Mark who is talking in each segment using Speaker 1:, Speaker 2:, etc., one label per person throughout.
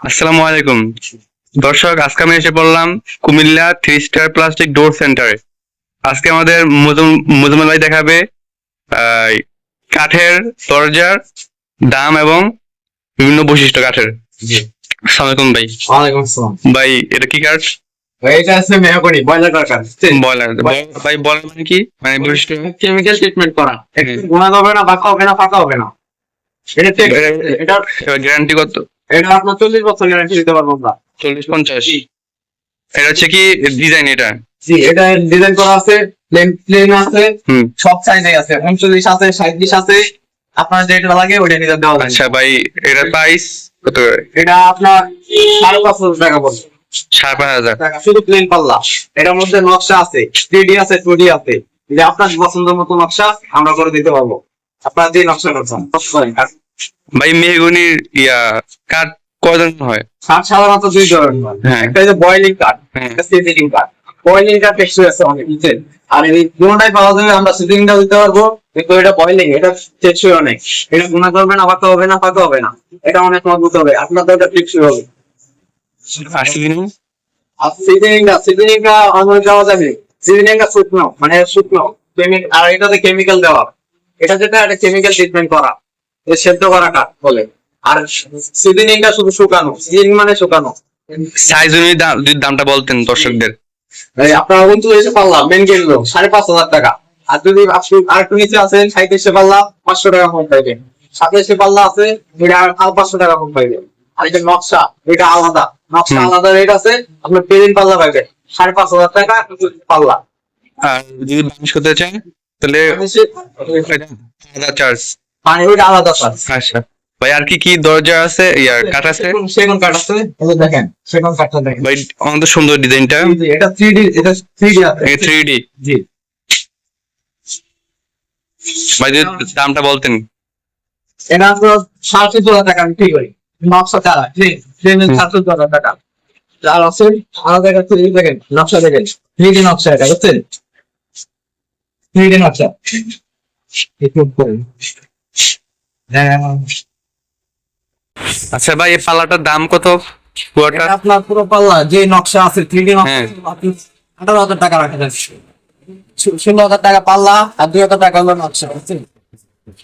Speaker 1: আসসালামু আলাইকুম দর্শক, আজকে আমি এসে পড়লাম কুমিল্লা 3 স্টার প্লাস্টিক ডোর সেন্টারে। আজকে আমাদের মুজমল ভাই দেখাবে আহ, কাঠের দরজার দাম এবং বিভিন্ন বৈশিষ্ট্য কাঠের।
Speaker 2: জি।
Speaker 1: আসসালামু আলাইকুম ভাই।
Speaker 2: ওয়ালাইকুম আসসালাম।
Speaker 1: ভাই এটা কি কাঠ?
Speaker 2: ভাই এটা আছে মেহগনি বয়লার কারখানা।
Speaker 1: বয়লার। ভাই বয়লার মানে কি, মানে বৈশিষ্ট্য?
Speaker 2: কেমিক্যাল ট্রিটমেন্ট করা।
Speaker 1: হ্যাঁ।
Speaker 2: একটু গোনা হবে না, বাঁকা হবে না, ফাঁকা হবে না। এটা এটা
Speaker 1: গ্যারান্টি কত?
Speaker 2: এটা আপনার 40 বছর গ্যারান্টি দিতে পারবো আমরা।
Speaker 1: 40-50? এটা হচ্ছে কি ডিজাইন এটা?
Speaker 2: জি, এটা ডিজাইন করা আছে, প্লেন আছে,
Speaker 1: হুম।
Speaker 2: সব সাইজে আছে, 39 আছে, 37 আছে। আপনার যেটা লাগে ওইটা নিতে দেওয়া যাবে।
Speaker 1: আচ্ছা ভাই, এটার প্রাইস কত?
Speaker 2: এটা আপনার 5,500 টাকা পড়বে।
Speaker 1: 5,500
Speaker 2: টাকা শুধু প্লেন পাল্লা। এটার মধ্যে নকশা আছে, 3D আছে, 2D আছে। যে আপনার পছন্দ মতো নকশা আমরা করে দিতে পারবো। আপনার যে নকশা করছেন
Speaker 1: ভাই মেহগনির কাঠ কয়জন হয়?
Speaker 2: কাঠ সাধারণত 2 ধরনের হয়।
Speaker 1: হ্যাঁ।
Speaker 2: একটা হচ্ছে বয়েলিং কাঠ,
Speaker 1: হ্যাঁ।
Speaker 2: একটা সিজনিং কাঠ। বয়েলিং কাঠ টেকসই আছে অনেক, বুঝছেন? আর এই দুটোটাই পাওয়া যাবে, আমরা সিজনিংটা দিতে পারবো, কিন্তু এটা বয়েলিং, এটা টেকসই অনেক। এটা গুণা করবে না, বাঁকা হবে না, ফাঁকা হবে না। এটা অনেক মজবুত হবে, আপনার তো এটা টেকসই হবে।
Speaker 1: আর সিজনিং?
Speaker 2: আর সিজনিংটা আমার দেওয়া যাবে। সিজনিংটা শুকনো, মানে শুকনো আর এটাতে কেমিক্যাল দেওয়া। এটা যেটা এটা কেমিক্যাল ট্রিটমেন্ট করা, সেদ্ধ করা কাঠ বলে। আর সিজনিংটা শুধু শুকানো, সিজনিং মানে শুকানো।
Speaker 1: সাইজ অনুযায়ী যদি দামটা বলতেন দর্শকদের।
Speaker 2: আপনার 39 পাল্লা মেন গেল 5,500 টাকা। আর যদি আপনি আর একটু নিচে আছেন 37 পাল্লা 500 টাকা কম পাইবেন। 27 পাল্লা আছে, এটা আর 500 টাকা কম পাইবেন। আর এটা নকশা, এটা আলাদা নকশা, আলাদা রেট আছে। আপনার প্লেন পাল্লা পাইবেন 5,500 টাকা পাল্লা।
Speaker 1: আর যদি বানিশ করতে চান তাহলে আলাদা চার্জ।
Speaker 2: মানে ওইটা আলাদা চার্জ।
Speaker 1: আচ্ছা ভাই, আর কি কি দরজা আছে, কাঠ আছে?
Speaker 2: সেগুন কাঠ আছে, এই যে দেখেন সেগুন কাঠটা দেখেন
Speaker 1: ভাই অনেক সুন্দর ডিজাইনটা।
Speaker 2: এটা 3D, এটা 3D আছে।
Speaker 1: 3D।
Speaker 2: জি।
Speaker 1: ভাই যদি দামটা বলতেন।
Speaker 2: এটা আপনার 14,000 টাকা বিক্রি করি। নকশা ছাড়া ট্রেনের 14,000 টাকা। আর আছে আলাদা একটা 3D দেখেন, নকশা দেখেন, 3D নকশা, এটা বুঝছেন? 3D নকশা একটু করেন।
Speaker 1: আচ্ছা ভাই, এই পাল্লাটার দাম কত পুরোটা?
Speaker 2: এটা আপনার পুরো পাল্লা যে নকশা আছে, 3D নকশা,
Speaker 1: হ্যাঁ।
Speaker 2: আপনি 18,000 টাকা রাখা যাচ্ছে। 16,000 টাকা পাল্লা আর 2,000 টাকা হলো নকশা, বুঝছেন?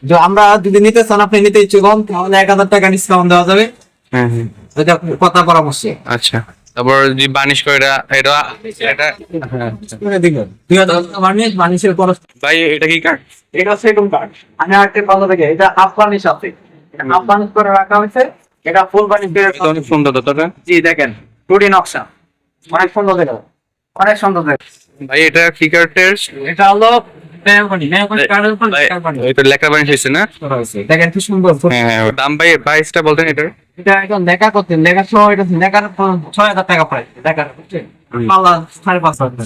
Speaker 2: যে আমরা যদি নিতে চান, আপনি নিতে ইচ্ছুক হন, তাহলে 1,000 টাকা ডিসকাউন্ট দেওয়া যাবে।
Speaker 1: হ্যাঁ হ্যাঁ।
Speaker 2: এটা কথা পরামর্শ
Speaker 1: আচ্ছা, তারপর যদি বানিশ করে এটা এটা হ্যাঁ।
Speaker 2: করে দিবেন। 2,000 টাকা বানিশের খরচ।
Speaker 1: ভাই এটা কি কাঠ?
Speaker 2: এটা সেগুন কাঠ। আমি আরেকটা ভালো দেখে, এটা হাফ বানিশ আছে, এটা হাফ বানিশ করে রাখা হয়েছে। এটা ফুল বানিশ করে।
Speaker 1: এটা অনেক সুন্দর দাদাটা।
Speaker 2: জি দেখেন, 2D নকশা, অনেক সুন্দর দেখো, অনেক সুন্দর দেখো।
Speaker 1: ভাই এটা কি কাঠের?
Speaker 2: এটা হলো মেহগনি কাঠের উপর
Speaker 1: ভাই,
Speaker 2: লেখা বানিশ
Speaker 1: এটা লেখা বানিশ হয়েছে না?
Speaker 2: করা হয়েছে। দেখেন কি সুন্দর।
Speaker 1: হ্যাঁ হ্যাঁ। দাম ভাই প্রাইসটা বলতেন এটার?
Speaker 2: এটা এখন লেখা করতে, লেখা সহ এটা লেখার 6,000 টাকা প্রাইস। লেখার বুঝছেন? পাল্লা 5,500 টাকা।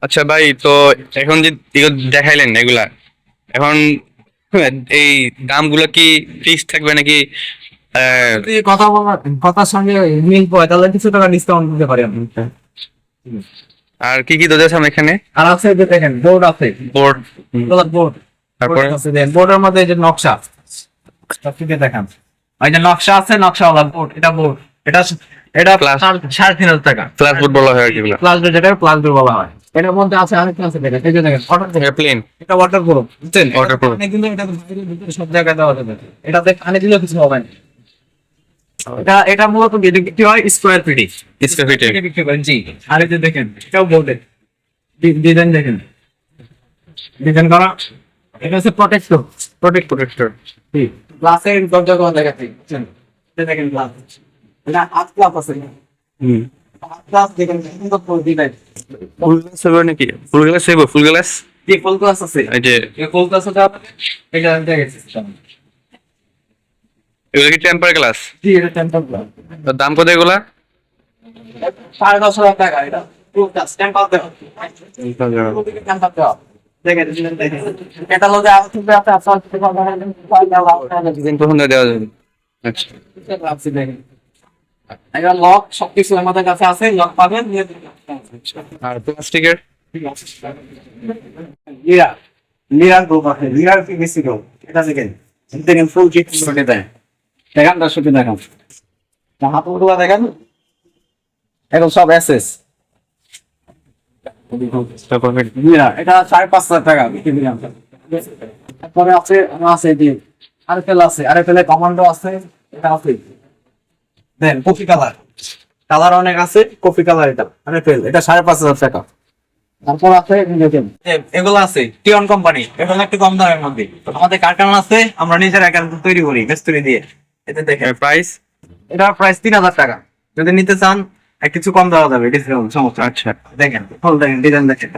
Speaker 1: আচ্ছা ভাই, তো এখন যে এগুলো দেখাইলেন এগুলা, এখন এই দামগুলো কি ফিক্স থাকবে নাকি?
Speaker 2: যদি কথা বলা, কথার সঙ্গে মিল পায়, তাহলে কিছু টাকা ডিসকাউন্ট দিতে পারি আপনি।
Speaker 1: আর কি কি দরজা আছে আমার এখানে?
Speaker 2: আর আছে যে দেখেন বোর্ড আছে,
Speaker 1: বোর্ড।
Speaker 2: বোর্ড।
Speaker 1: তারপরে?
Speaker 2: বোর্ডের মধ্যে এই যে নকশা, সবথেকে দেখান। ওই যে নকশা আছে, নকশাওয়ালা বোর্ড, এটা বোর্ড। এটা এটা
Speaker 1: Plus।
Speaker 2: 3,500 টাকা।
Speaker 1: প্লাস বোর্ড বলা হয় আর কি এগুলা।
Speaker 2: প্লাস ডোর, যেটা প্লাস ডোর বলা হয়। এটার মধ্যে আছে আরেকটা আছে দেখেন, এই যে দেখেন ওয়াটার প্রুফ।
Speaker 1: প্লেন।
Speaker 2: এটা ওয়াটার প্রুফ, বুঝছেন?
Speaker 1: Waterproof।
Speaker 2: কানে দিলে এটা বাইরে ভিতরে সব জায়গায় দেওয়া যাবে। এটাতে কানে দিলেও কিছু হবে না। এটা মূলত বিক্রি হয় স্কোয়ার ফিটে।
Speaker 1: স্কোয়ার ফিটে
Speaker 2: বিক্রি করেন, জি। আর এই যে দেখেন, এটাও বোর্ডে ডিজাইন দেখেন, ডিজাইন করা। এটা হচ্ছে প্রোটেক্টর। জি, গ্লাসের দরজা কোন দেখাচ্ছি, বুঝছেন? এটা দেখেন গ্লাস, এটা হাফ গ্লাস আছে।
Speaker 1: হুম।
Speaker 2: হাফ গ্লাস দেখেন, সুন্দর করে ডিজাইন।
Speaker 1: ফুল গ্লাস হবে নাকি? ফুল গ্লাস হবে, ফুল গ্লাস।
Speaker 2: জি, ফুল গ্লাস আছে।
Speaker 1: এই যে
Speaker 2: এই ফুল গ্লাসটা এটা দেখেন।
Speaker 1: এগুলো কি টেম্পার গ্লাস?
Speaker 2: জি, এটা টেম্পার গ্লাস।
Speaker 1: দাম কত এগুলা?
Speaker 2: 10,500 টাকা। এটা ফুল গ্লাস টেম্পার দেওয়া। টেম্পার দেওয়া। দেখেন, এটা হলো যে আপনি আপনার
Speaker 1: ডিজাইন পছন্দ দেওয়া যাবে। আচ্ছা।
Speaker 2: ভাবছি দেখেন। এটা লক সবকিছু আমাদের কাছে আছে, লক পাবেন।
Speaker 1: আর প্লাস্টিকের?
Speaker 2: লিরা, লিরার গ্রুপ আছে, লিরার পিভিসি গ্রুপ। এটা দেখেন, দেখেন ফুল কিট করে দেয়। দেখেন দর্শককে দেখান, হাতলগুলো দেখেন, এখন সব এসএস। এটা 5,500 টাকা বিক্রি করি আমরা। তারপরে আছে আরএফএল আছে, আরএফএল এর কমান্ডো আছে, এটা আছে। দেন কফি কালার, কালার অনেক আছে, কফি কালার এটা আরএফএল, এটা 5,500 টাকা। তারপর আছে এগুলো আছে টিয়ন কোম্পানি, এগুলো একটু কম দামের মধ্যে। আমাদের কারখানা আছে, আমরা নিজেরা কারখানা তৈরি করি মিস্ত্রি দিয়ে। এতে দেখেন
Speaker 1: প্রাইস,
Speaker 2: এটা প্রাইস 3,000 টাকা। যদি নিতে চান কিছু কম দেওয়া যাবে, ডিসকাউন্ট, সমস্যা।
Speaker 1: আচ্ছা
Speaker 2: দেখেন ফুল দেখেন, ডিজাইন দেখেন,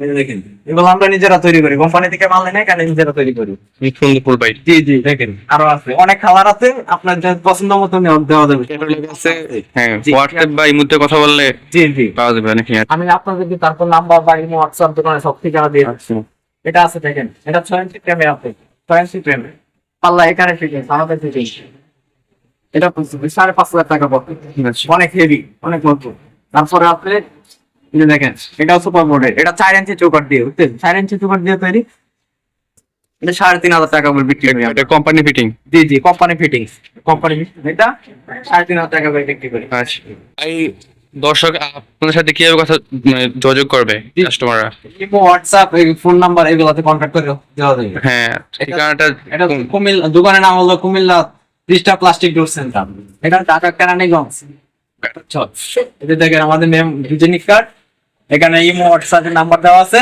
Speaker 2: এই যে দেখেন, এগুলো আমরা নিজেরা তৈরি করি, কোম্পানি থেকে মাল নেই, কেন নিজেরা তৈরি করি।
Speaker 1: ফুল ভাই।
Speaker 2: জি জি দেখেন, আরো আছে অনেক কালার আছে, আপনার যা পছন্দ মতো দেওয়া যাবে।
Speaker 1: হ্যাঁ,
Speaker 2: জি।
Speaker 1: হোয়াটসঅ্যাপ বা ইমোতে কথা বললে
Speaker 2: জি জি,
Speaker 1: পাওয়া যাবে নাকি?
Speaker 2: আমি আপনাদেরকে তারপর নাম্বার বা ইমো, হোয়াটসঅ্যাপ, দোকানে সব ঠিকানা দিয়ে দিচ্ছি। এটা আছে দেখেন, এটা 6 ইঞ্চি ফ্রেমে আছে, 6 ইঞ্চি ফ্রেমে পাল্লা, এখানে ফিটিংস, আমাদের ফিটিংস। এটা 5,500 টাকা পড়বে, অনেক হেভি, অনেক মজবুত। তারপরে আপনি এই যে দেখেন, এটাও সুপার বোর্ডের, এটা 4 ইঞ্চি চৌকাঠ দিয়ে, বুঝছেন, 4 ইঞ্চি চৌকাঠ দিয়ে তৈরি। এটা 3,500 টাকা করে বিক্রি করি আমরা।
Speaker 1: এটা কোম্পানি ফিটিং।
Speaker 2: জি জি, কোম্পানি ফিটিংস, কোম্পানি এটা 3,500 টাকা করে বিক্রি করি।
Speaker 1: আচ্ছা, এই দর্শক আপনাদের সাথে কিভাবে কথা যোগাযোগ করবে কাস্টমাররা?
Speaker 2: ইমো, হোয়াটসঅ্যাপ, এই ফোন নাম্বার এগুলাতে কন্ট্যাক্ট করে দেওয়া যাবে।
Speaker 1: হ্যাঁ, ঠিকানাটা
Speaker 2: এটা কুমিল্লা, দোকানের নাম হলো কুমিল্লা ত্রিশটা প্লাস্টিক ডোর সেন্টার, এটা ঢাকা কেরানীগঞ্জ। এটা দেখেন আমাদের নেম ডিজাইনিং কার্ড, এখানে ইমো, হোয়াটসঅ্যাপ নাম্বার দেওয়া আছে।